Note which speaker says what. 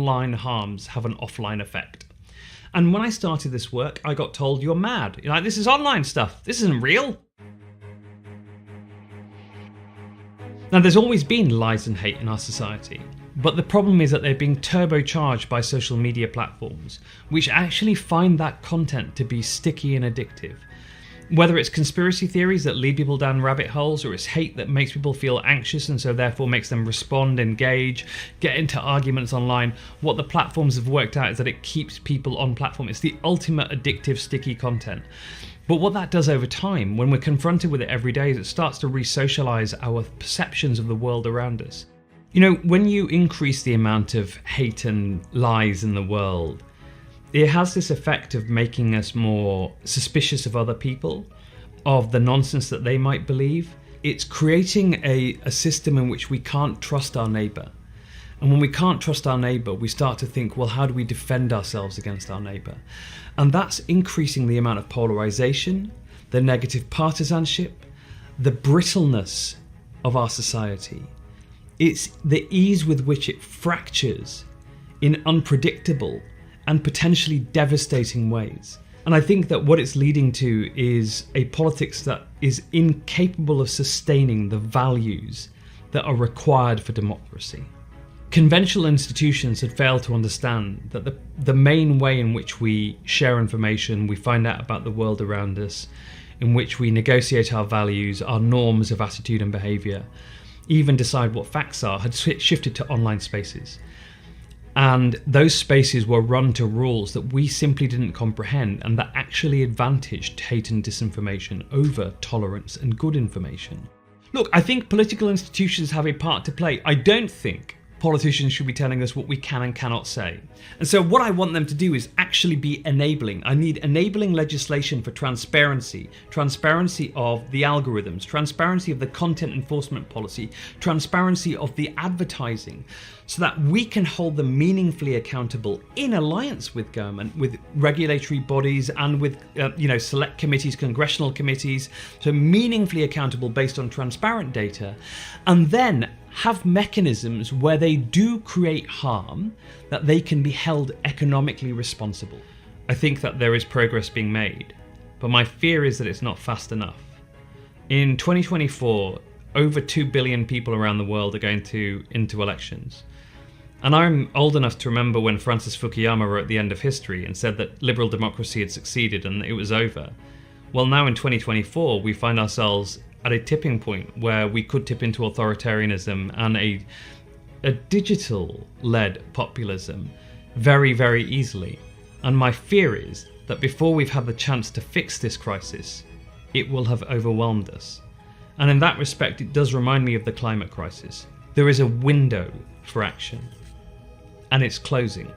Speaker 1: online harms have an offline effect. And when I started this work, I got told, you're mad. You're like, this is online stuff. This isn't real. Now, there's always been lies and hate in our society, but the problem is that they're being turbocharged by social media platforms, which actually find that content to be sticky and addictive. Whether it's conspiracy theories that lead people down rabbit holes, or it's hate that makes people feel anxious and so therefore makes them respond, engage, get into arguments online, what the platforms have worked out is that it keeps people on platform. It's the ultimate addictive, sticky content. But what that does over time, when we're confronted with it every day, is it starts to re-socialize our perceptions of the world around us. You know, when you increase the amount of hate and lies in the world, it has this effect of making us more suspicious of other people, of the nonsense that they might believe. It's creating a system in which we can't trust our neighbour. And when we can't trust our neighbour, we start to think, well, how do we defend ourselves against our neighbour? And that's increasing the amount of polarisation, the negative partisanship, the brittleness of our society. It's the ease with which it fractures in unpredictable and potentially devastating ways. And I think that what it's leading to is a politics that is incapable of sustaining the values that are required for democracy. Conventional institutions had failed to understand that the main way in which we share information, we find out about the world around us, in which we negotiate our values, our norms of attitude and behaviour, even decide what facts are, had shifted to online spaces. And those spaces were run to rules that we simply didn't comprehend, and that actually advantaged hate and disinformation over tolerance and good information. Look, I think political institutions have a part to play. I don't think politicians should be telling us what we can and cannot say. And so what I want them to do is actually be enabling. I need enabling legislation for transparency of the algorithms, transparency of the content enforcement policy, transparency of the advertising, so that we can hold them meaningfully accountable in alliance with government, with regulatory bodies and with select committees, congressional committees, so meaningfully accountable based on transparent data, and then have mechanisms where they do create harm that they can be held economically responsible. I think that there is progress being made, but my fear is that it's not fast enough. In 2024, over 2 billion people around the world are going into elections. And I'm old enough to remember when Francis Fukuyama wrote The End of History and said that liberal democracy had succeeded and it was over. Well, now in 2024, we find ourselves at a tipping point where we could tip into authoritarianism and a digital-led populism very, very easily. And my fear is that before we've had the chance to fix this crisis, it will have overwhelmed us. And in that respect, it does remind me of the climate crisis. There is a window for action, and it's closing.